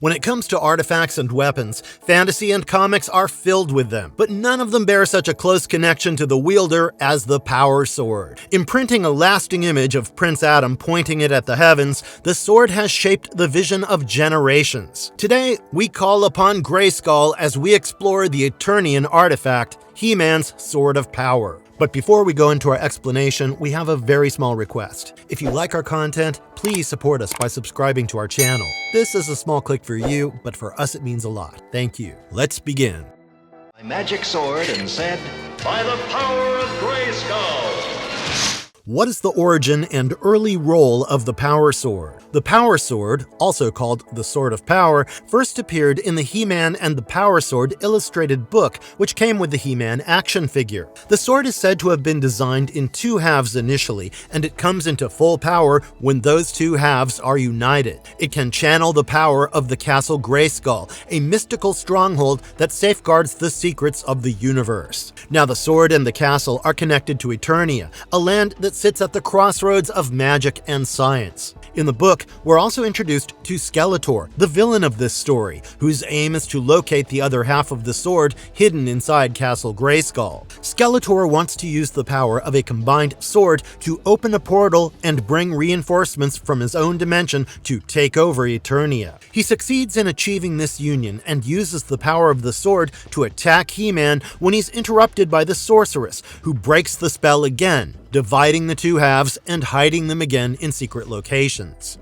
When it comes to artifacts and weapons, fantasy and comics are filled with them, but none of them bear such a close connection to the wielder as the Power Sword. Imprinting a lasting image of Prince Adam pointing it at the heavens, the sword has shaped the vision of generations. Today, we call upon Grayskull as we explore the Eternian artifact, HeMan's Sword of Power. But before we go into our explanation, we have a very small request. If you like our content, please support us by subscribing to our channel. This is a small click for you, but for us it means a lot. Thank you. Let's begin. My magic sword and said, "By the power of Grayskull!" What is the origin and early role of the Power Sword? The Power Sword, also called the Sword of Power, first appeared in the He-Man and the Power Sword illustrated book, which came with the He-Man action figure. The sword is said to have been designed in two halves initially, and it comes into full power when those two halves are united. It can channel the power of the Castle Grayskull, a mystical stronghold that safeguards the secrets of the universe. Now, the sword and the castle are connected to Eternia, a land that sits at the crossroads of magic and science. In the book, we're also introduced to Skeletor, the villain of this story, whose aim is to locate the other half of the sword hidden inside Castle Grayskull. Skeletor wants to use the power of a combined sword to open a portal and bring reinforcements from his own dimension to take over Eternia. He succeeds in achieving this union and uses the power of the sword to attack He-Man when he's interrupted by the sorceress, who breaks the spell again, dividing the two halves and hiding them again in secret locations.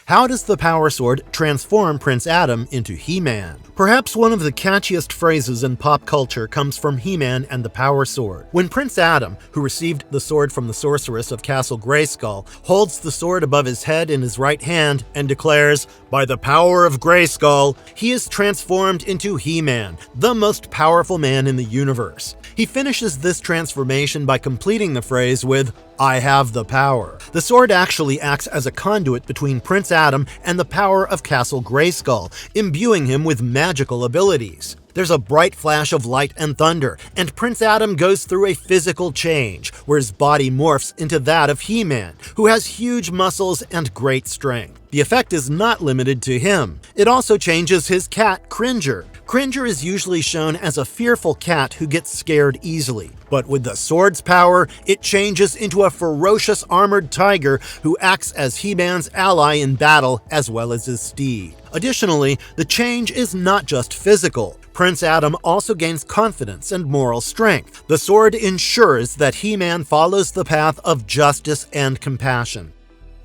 How does the Power Sword transform Prince Adam into He-Man? Perhaps one of the catchiest phrases in pop culture comes from He-Man and the Power Sword. When Prince Adam, who received the sword from the sorceress of Castle Grayskull, holds the sword above his head in his right hand and declares, "By the power of Grayskull," he is transformed into He-Man, the most powerful man in the universe. He finishes this transformation by completing the phrase with, "I have the power." The sword actually acts as a conduit between Prince Adam and the power of Castle Grayskull, imbuing him with magical abilities. There's a bright flash of light and thunder, and Prince Adam goes through a physical change, where his body morphs into that of He-Man, who has huge muscles and great strength. The effect is not limited to him. It also changes his cat, Cringer. Cringer is usually shown as a fearful cat who gets scared easily, but with the sword's power, it changes into a ferocious armored tiger who acts as He-Man's ally in battle as well as his steed. Additionally, the change is not just physical. Prince Adam also gains confidence and moral strength. The sword ensures that He-Man follows the path of justice and compassion.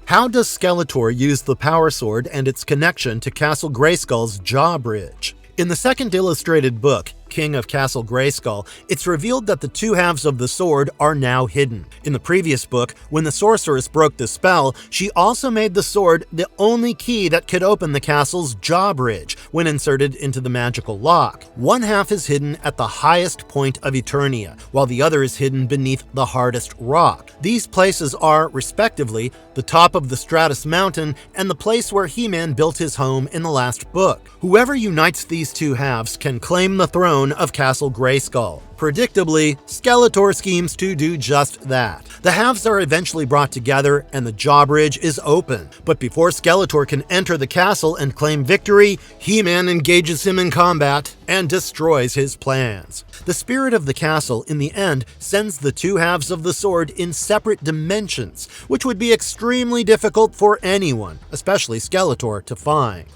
How does Skeletor use the Power Sword and its connection to Castle Grayskull's jaw bridge? In the second illustrated book, King of Castle Grayskull, it's revealed that the two halves of the sword are now hidden. In the previous book, when the sorceress broke the spell, she also made the sword the only key that could open the castle's jaw bridge when inserted into the magical lock. One half is hidden at the highest point of Eternia, while the other is hidden beneath the hardest rock. These places are, respectively, the top of the Stratus Mountain and the place where He-Man built his home in the last book. Whoever unites these two halves can claim the throne of Castle Grayskull. Predictably, Skeletor schemes to do just that. The halves are eventually brought together and the jaw bridge is open. But before Skeletor can enter the castle and claim victory, He-Man engages him in combat and destroys his plans. The spirit of the castle, in the end, sends the two halves of the sword in separate dimensions, which would be extremely difficult for anyone, especially Skeletor, to find.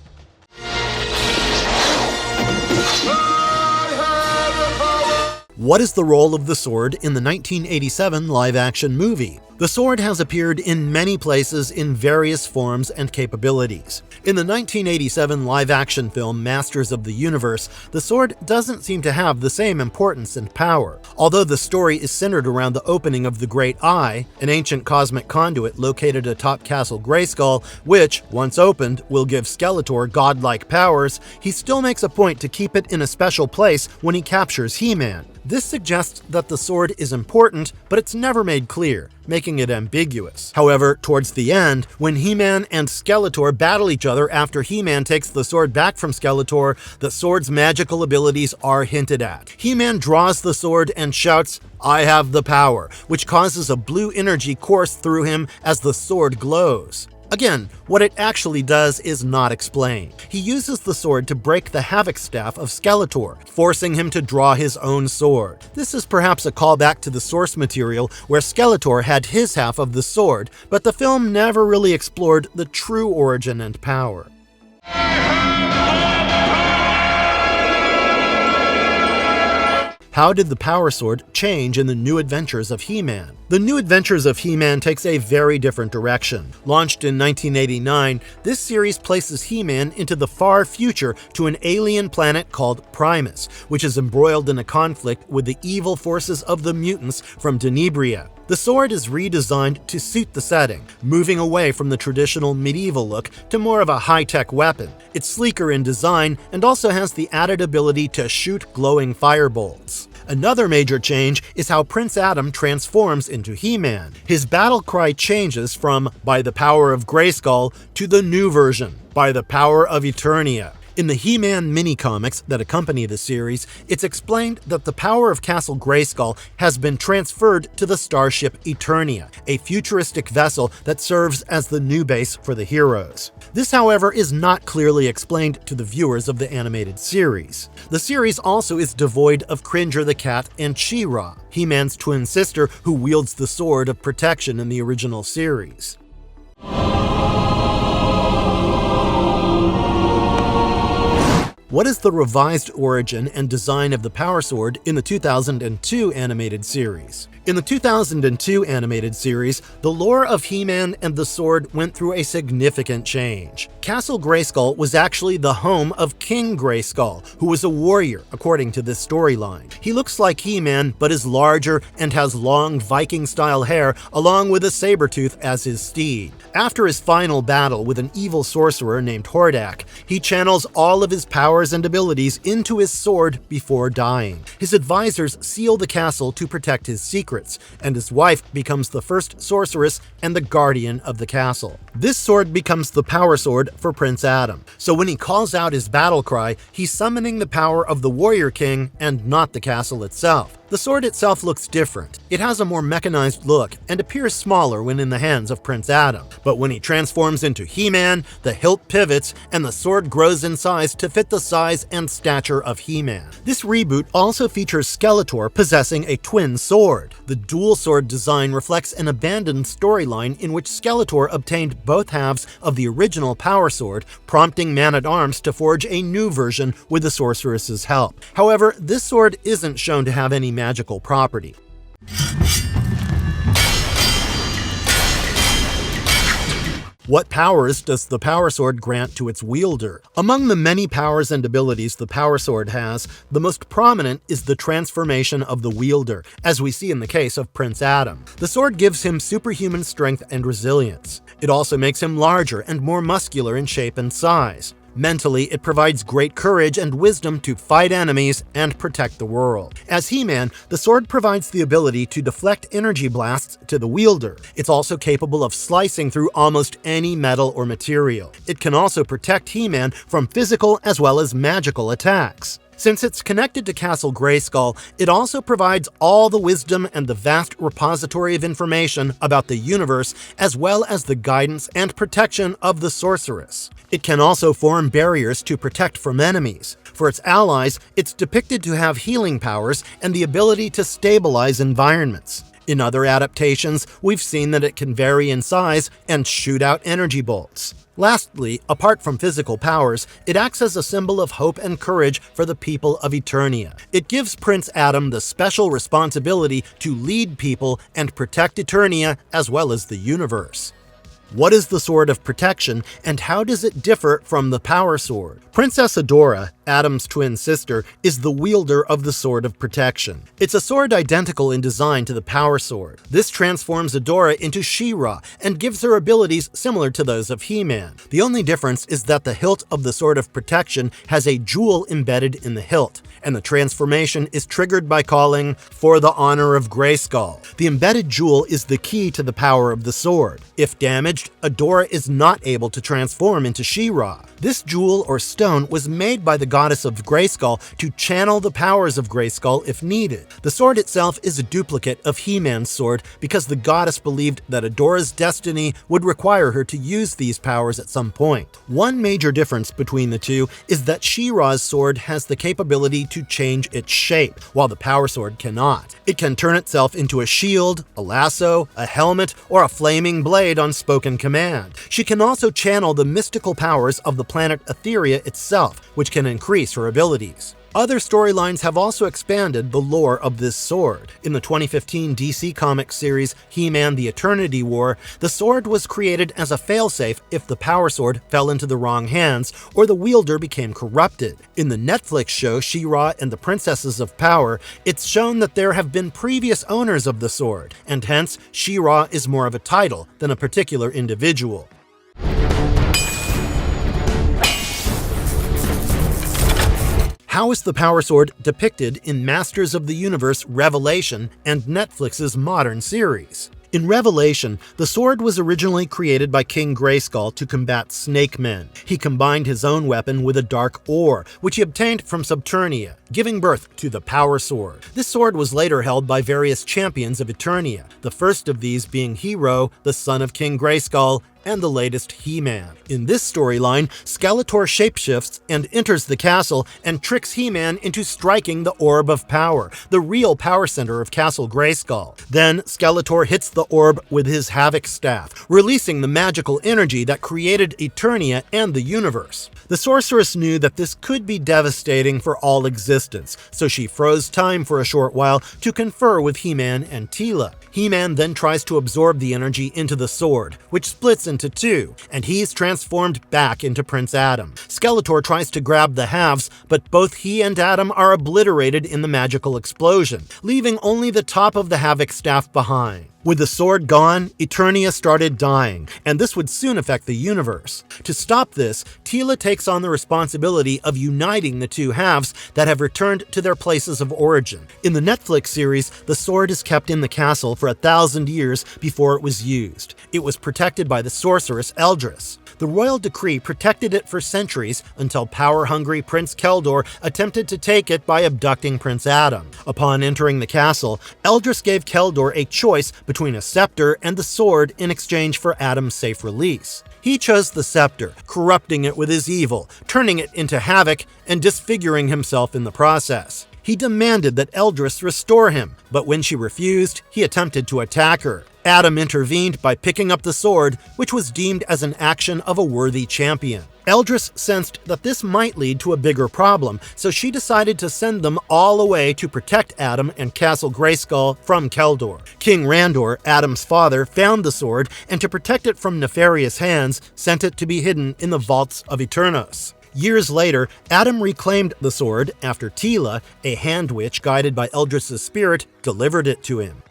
What is the role of the sword in the 1987 live-action movie? The sword has appeared in many places in various forms and capabilities. In the 1987 live-action film Masters of the Universe, the sword doesn't seem to have the same importance and power. Although the story is centered around the opening of the Great Eye, an ancient cosmic conduit located atop Castle Grayskull, which, once opened, will give Skeletor godlike powers, he still makes a point to keep it in a special place when he captures He-Man. This suggests that the sword is important, but it's never made clear. making it ambiguous. However, towards the end, when He-Man and Skeletor battle each other after He-Man takes the sword back from Skeletor, the sword's magical abilities are hinted at. He-Man draws the sword and shouts, "I have the power," which causes a blue energy course through him as the sword glows. Again, what it actually does is not explained. He uses the sword to break the Havoc Staff of Skeletor, forcing him to draw his own sword. This is perhaps a callback to the source material where Skeletor had his half of the sword, but the film never really explored the true origin and power. How did the Power Sword change in the New Adventures of He-Man? The New Adventures of He-Man takes a very different direction. Launched in 1989, this series places He-Man into the far future to an alien planet called Primus, which is embroiled in a conflict with the evil forces of the mutants from Denebria. The sword is redesigned to suit the setting, moving away from the traditional medieval look to more of a high-tech weapon. It's sleeker in design and also has the added ability to shoot glowing firebolts. Another major change is how Prince Adam transforms into He-Man. His battle cry changes from "by the power of Grayskull" to the new version, "by the power of Eternia." In the He-Man mini-comics that accompany the series, it's explained that the power of Castle Grayskull has been transferred to the starship Eternia, a futuristic vessel that serves as the new base for the heroes. This, however, is not clearly explained to the viewers of the animated series. The series also is devoid of Cringer the Cat and She-Ra, He-Man's twin sister who wields the Sword of Protection in the original series. What is the revised origin and design of the Power Sword in the 2002 animated series? In the 2002 animated series, the lore of He-Man and the sword went through a significant change. Castle Grayskull was actually the home of King Grayskull, who was a warrior, according to this storyline. He looks like He-Man, but is larger and has long Viking-style hair, along with a saber tooth as his steed. After his final battle with an evil sorcerer named Hordak, he channels all of his powers and abilities into his sword before dying. His advisors seal the castle to protect his secrets, and his wife becomes the first sorceress and the guardian of the castle. This sword becomes the Power Sword for Prince Adam, so when he calls out his battle cry, he's summoning the power of the Warrior King and not the castle itself. The sword itself looks different. It has a more mechanized look and appears smaller when in the hands of Prince Adam. But when he transforms into He-Man, the hilt pivots and the sword grows in size to fit the size and stature of He-Man. This reboot also features Skeletor possessing a twin sword. The dual sword design reflects an abandoned storyline in which Skeletor obtained both halves of the original Power Sword, prompting Man-at-Arms to forge a new version with the sorceress's help. However, this sword isn't shown to have any magical property. What powers does the Power Sword grant to its wielder? Among the many powers and abilities the Power Sword has, the most prominent is the transformation of the wielder, as we see in the case of Prince Adam. The sword gives him superhuman strength and resilience. It also makes him larger and more muscular in shape and size. Mentally, it provides great courage and wisdom to fight enemies and protect the world. As He-Man, the sword provides the ability to deflect energy blasts to the wielder. It's also capable of slicing through almost any metal or material. It can also protect He-Man from physical as well as magical attacks. Since it's connected to Castle Grayskull, it also provides all the wisdom and the vast repository of information about the universe, as well as the guidance and protection of the sorceress. It can also form barriers to protect from enemies. For its allies, it's depicted to have healing powers and the ability to stabilize environments. In other adaptations, we've seen that it can vary in size and shoot out energy bolts. Lastly, apart from physical powers, it acts as a symbol of hope and courage for the people of Eternia. It gives Prince Adam the special responsibility to lead people and protect Eternia as well as the universe. What is the Sword of Protection, and how does it differ from the Power Sword? Princess Adora, Adam's twin sister, is the wielder of the Sword of Protection. It's a sword identical in design to the Power Sword. This transforms Adora into She-Ra and gives her abilities similar to those of He-Man. The only difference is that the hilt of the Sword of Protection has a jewel embedded in the hilt, and the transformation is triggered by calling "For the Honor of Grayskull." The embedded jewel is the key to the power of the sword. If damaged, Adora is not able to transform into She-Ra. This jewel or stone was made by the goddess of Grayskull to channel the powers of Grayskull if needed. The sword itself is a duplicate of He-Man's sword because the goddess believed that Adora's destiny would require her to use these powers at some point. One major difference between the two is that She-Ra's sword has the capability to change its shape, while the Power Sword cannot. It can turn itself into a shield, a lasso, a helmet, or a flaming blade on spoken command. She can also channel the mystical powers of the planet Etheria itself, which can increase her abilities. Other storylines have also expanded the lore of this sword. In the 2015 DC Comics series He-Man: The Eternity War, the sword was created as a failsafe if the Power Sword fell into the wrong hands or the wielder became corrupted. In the Netflix show She-Ra and the Princesses of Power, it's shown that there have been previous owners of the sword, and hence She-Ra is more of a title than a particular individual. How is the Power Sword depicted in Masters of the Universe Revelation and Netflix's modern series? In Revelation, the sword was originally created by King Grayskull to combat snake men. He combined his own weapon with a dark ore, which he obtained from Subternia, giving birth to the Power Sword. This sword was later held by various champions of Eternia, the first of these being Hero, the son of King Grayskull, and the latest He-Man. In this storyline, Skeletor shapeshifts and enters the castle and tricks He-Man into striking the Orb of Power, the real power center of Castle Grayskull. Then Skeletor hits the orb with his Havoc Staff, releasing the magical energy that created Eternia and the universe. The sorceress knew that this could be devastating for all existence, so she froze time for a short while to confer with He-Man and Teela. He-Man then tries to absorb the energy into the sword, which splits into two, and he's transformed back into Prince Adam. Skeletor tries to grab the halves, but both he and Adam are obliterated in the magical explosion, leaving only the top of the Havoc Staff behind. With the sword gone, Eternia started dying, and this would soon affect the universe. To stop this, Teela takes on the responsibility of uniting the two halves that have returned to their places of origin. In the Netflix series, the sword is kept in the castle for 1,000 years before it was used. It was protected by the sorceress Eldris. The royal decree protected it for centuries until power-hungry Prince Keldor attempted to take it by abducting Prince Adam. Upon entering the castle, Eldris gave Keldor a choice between a scepter and the sword in exchange for Adam's safe release. He chose the scepter, corrupting it with his evil, turning it into havoc and disfiguring himself in the process. He demanded that Eldris restore him, but when she refused, he attempted to attack her. Adam intervened by picking up the sword, which was deemed as an action of a worthy champion. Eldris sensed that this might lead to a bigger problem, so she decided to send them all away to protect Adam and Castle Grayskull from Keldor. King Randor, Adam's father, found the sword, and to protect it from nefarious hands, sent it to be hidden in the vaults of Eternos. Years later, Adam reclaimed the sword after Teela, a hand witch guided by Eldris' spirit, delivered it to him.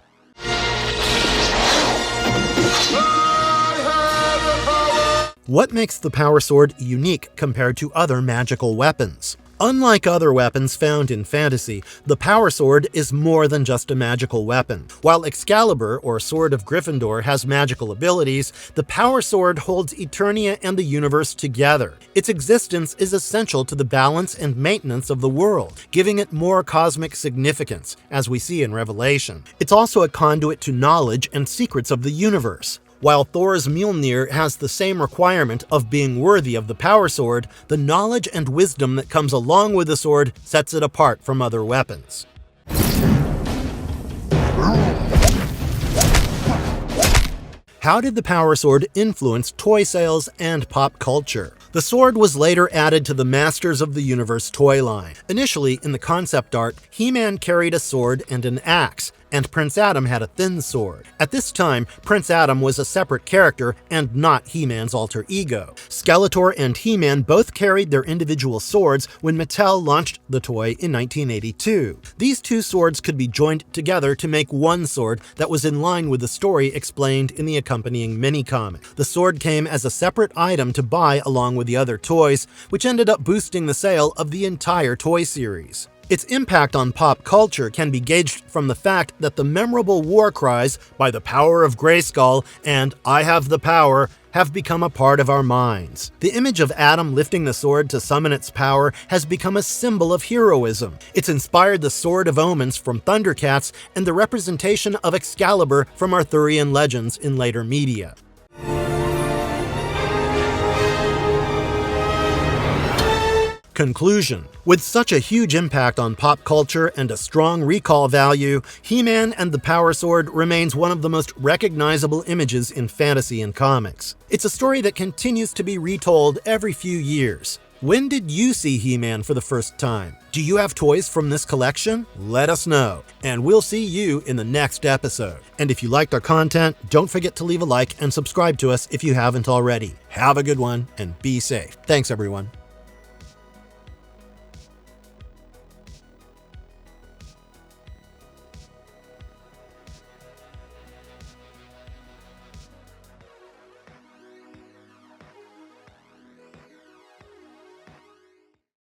What makes the Power Sword unique compared to other magical weapons? Unlike other weapons found in fantasy, the Power Sword is more than just a magical weapon. While Excalibur, or Sword of Gryffindor, has magical abilities, the Power Sword holds Eternia and the universe together. Its existence is essential to the balance and maintenance of the world, giving it more cosmic significance, as we see in Revelation. It's also a conduit to knowledge and secrets of the universe. While Thor's Mjolnir has the same requirement of being worthy of the Power Sword, the knowledge and wisdom that comes along with the sword sets it apart from other weapons. How did the Power Sword influence toy sales and pop culture? The sword was later added to the Masters of the Universe toy line. Initially, in the concept art, He-Man carried a sword and an axe, and Prince Adam had a thin sword. At this time, Prince Adam was a separate character and not He-Man's alter ego. Skeletor and He-Man both carried their individual swords when Mattel launched the toy in 1982. These two swords could be joined together to make one sword that was in line with the story explained in the accompanying mini-comic. The sword came as a separate item to buy along with the other toys, which ended up boosting the sale of the entire toy series. Its impact on pop culture can be gauged from the fact that the memorable war cries "By the power of Grayskull" and "I have the power" have become a part of our minds. The image of Adam lifting the sword to summon its power has become a symbol of heroism. It's inspired the Sword of Omens from Thundercats and the representation of Excalibur from Arthurian legends in later media. Conclusion. With such a huge impact on pop culture and a strong recall value, He-Man and the Power Sword remains one of the most recognizable images in fantasy and comics. It's a story that continues to be retold every few years. When did you see He-Man for the first time? Do you have toys from this collection? Let us know, and we'll see you in the next episode. And if you liked our content, don't forget to leave a like and subscribe to us if you haven't already. Have a good one, and be safe. Thanks, everyone.